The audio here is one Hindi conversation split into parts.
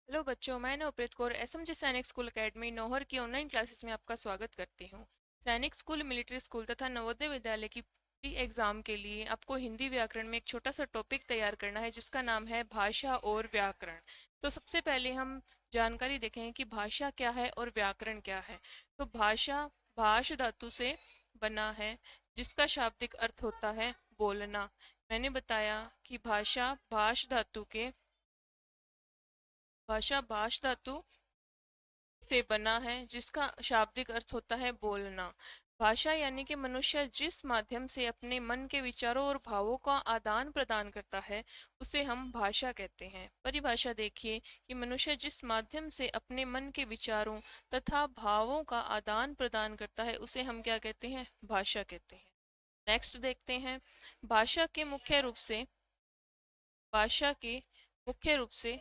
हेलो बच्चों, मैं नवप्रीत कौर एसएमजी सैनिक स्कूल एकेडमी नौहर की ऑनलाइन क्लासेस में आपका स्वागत करती हूँ। सैनिक स्कूल, मिलिट्री स्कूल तथा नवोदय विद्यालय की प्री एग्जाम के लिए आपको हिंदी व्याकरण में एक छोटा सा टॉपिक तैयार करना है जिसका नाम है भाषा और व्याकरण। तो सबसे पहले हम जानकारी देखें कि भाषा क्या है और व्याकरण क्या है। तो भाषा भाष धातु से बना है जिसका शाब्दिक अर्थ होता है बोलना। मैंने बताया कि भाषा भाष धातु से बना है जिसका शाब्दिक अर्थ होता है बोलना। भाषा यानी कि मनुष्य जिस माध्यम से अपने मन के विचारों और भावों का आदान प्रदान करता है उसे हम भाषा कहते हैं। परिभाषा देखिए कि मनुष्य जिस माध्यम से अपने मन के विचारों तथा भावों का आदान प्रदान करता है उसे हम क्या कहते हैं? भाषा कहते हैं। नेक्स्ट देखते हैं। भाषा के मुख्य रूप से भाषा के मुख्य रूप से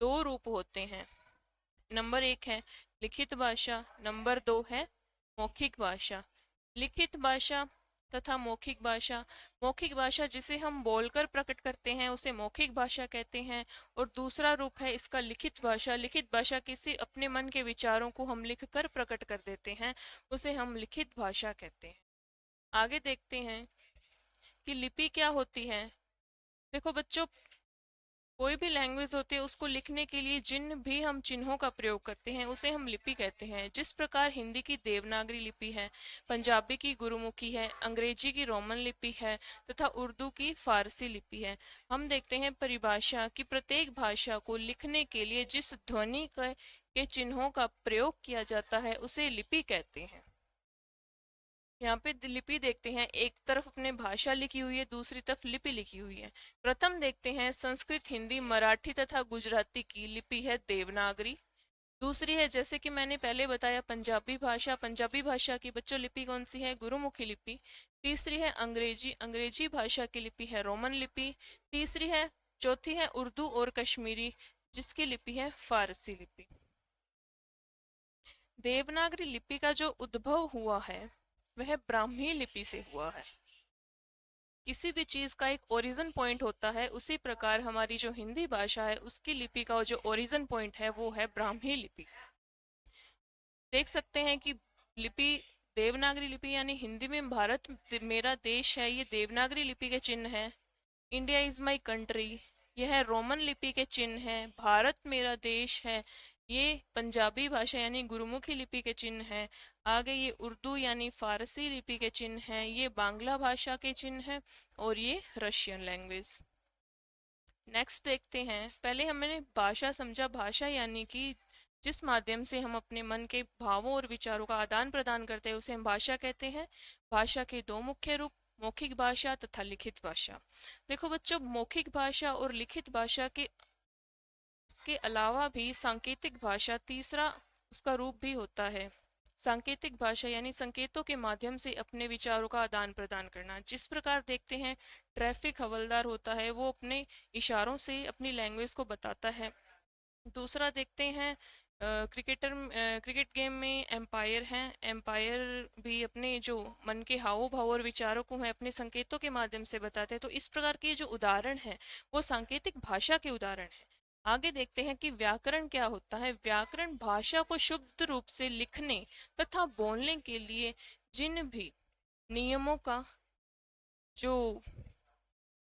दो रूप होते हैं। नंबर एक है लिखित भाषा, नंबर दो है मौखिक भाषा। लिखित भाषा तथा मौखिक भाषा। मौखिक भाषा जिसे हम बोलकर प्रकट करते हैं उसे मौखिक भाषा कहते हैं, और दूसरा रूप है इसका लिखित भाषा। लिखित भाषा किसी अपने मन के विचारों को हम लिखकर प्रकट कर देते हैं, उसे हम लिखित भाषा कहते हैं। आगे देखते हैं कि लिपि क्या होती है। देखो बच्चों, कोई भी लैंग्वेज होती है उसको लिखने के लिए जिन भी हम चिन्हों का प्रयोग करते हैं उसे हम लिपि कहते हैं। जिस प्रकार हिंदी की देवनागरी लिपि है, पंजाबी की गुरुमुखी है, अंग्रेजी की रोमन लिपि है तथा उर्दू की फारसी लिपि है। हम देखते हैं परिभाषा कि प्रत्येक भाषा को लिखने के लिए जिस ध्वनि के चिन्हों का प्रयोग किया जाता है उसे लिपि कहते हैं। यहाँ पे लिपि देखते हैं, एक तरफ अपने भाषा लिखी हुई है, दूसरी तरफ लिपि लिखी हुई है। प्रथम देखते हैं संस्कृत, हिंदी, मराठी तथा गुजराती की लिपि है देवनागरी। दूसरी है, जैसे कि मैंने पहले बताया, पंजाबी भाषा। पंजाबी भाषा की बच्चों लिपि कौन सी है? गुरुमुखी लिपि। तीसरी है अंग्रेजी। अंग्रेजी भाषा की लिपि है रोमन लिपि। चौथी है उर्दू और कश्मीरी, जिसकी लिपि है फारसी लिपि। देवनागरी लिपि का जो उद्भव हुआ है वह ब्राह्मी लिपि से हुआ है। किसी भी चीज का एक ओरिजिन पॉइंट होता है, उसी प्रकार हमारी जो हिंदी भाषा है उसकी लिपि का जो ओरिजिन पॉइंट है वो है ब्राह्मी लिपि। देख सकते हैं कि लिपि देवनागरी लिपि यानी हिंदी में भारत मेरा देश है, ये देवनागरी लिपि के चिन्ह है। इंडिया इज माई कंट्री, यह रोमन लिपि के चिन्ह है। भारत मेरा देश है, ये पंजाबी भाषा यानी गुरुमुखी लिपि के चिन्ह है। आगे ये उर्दू यानी फारसी लिपि के चिन्ह है, ये बांग्ला भाषा के चिन्ह है, और ये रशियन लैंग्वेज। नेक्स्ट देखते हैं। पहले हमने भाषा समझा। भाषा यानी कि जिस माध्यम से हम अपने मन के भावों और विचारों का आदान प्रदान करते हैं उसे हम भाषा कहते हैं। भाषा के दो मुख्य रूप, मौखिक भाषा तथा लिखित भाषा। देखो बच्चों, मौखिक भाषा और लिखित भाषा के अलावा भी सांकेतिक भाषा तीसरा उसका रूप भी होता है। सांकेतिक भाषा यानी संकेतों के माध्यम से अपने विचारों का आदान प्रदान करना। जिस प्रकार देखते हैं ट्रैफिक हवलदार होता है, वो अपने इशारों से अपनी लैंग्वेज को बताता है। दूसरा देखते हैं क्रिकेट गेम में एम्पायर हैं। एम्पायर भी अपने जो मन के हावों भाव और विचारों को है अपने संकेतों के माध्यम से बताते हैं। तो इस प्रकार के जो उदाहरण हैं वो सांकेतिक भाषा के उदाहरण हैं। आगे देखते हैं कि व्याकरण क्या होता है। व्याकरण भाषा को शुद्ध रूप से लिखने तथा बोलने के लिए जिन भी नियमों का जो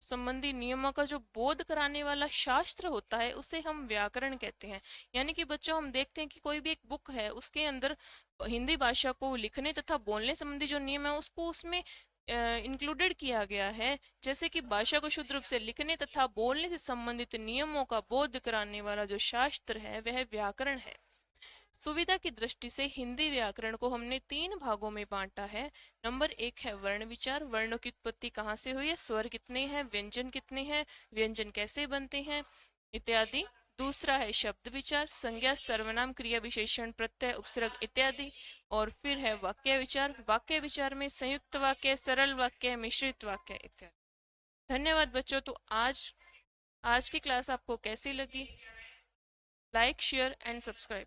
संबंधी नियमों का जो बोध कराने वाला शास्त्र होता है उसे हम व्याकरण कहते हैं। यानी कि बच्चों, हम देखते हैं कि कोई भी एक बुक है, उसके अंदर हिंदी भाषा को लिखने तथा बोलने संबंधी जो नियम है उसको उसमें इंक्लूडेड किया गया है। जैसे कि भाषा को शुद्ध रूप से लिखने तथा बोलने से संबंधित नियमों का बोध कराने वाला जो शास्त्र है वह व्याकरण है। सुविधा की दृष्टि से हिंदी व्याकरण को हमने तीन भागों में बांटा है। नंबर एक है वर्ण विचार। वर्णों की उत्पत्ति कहाँ से हुई है, स्वर कितने हैं, व्यंजन कितने हैं, व्यंजन कैसे बनते हैं इत्यादि। दूसरा है शब्द विचार, संज्ञा, सर्वनाम, क्रिया, विशेषण, प्रत्यय, उपसर्ग इत्यादि। और फिर है वाक्य विचार। वाक्य विचार में संयुक्त वाक्य, सरल वाक्य, मिश्रित वाक्य इत्यादि। धन्यवाद बच्चों। तो आज की क्लास आपको कैसी लगी? Like, share and subscribe.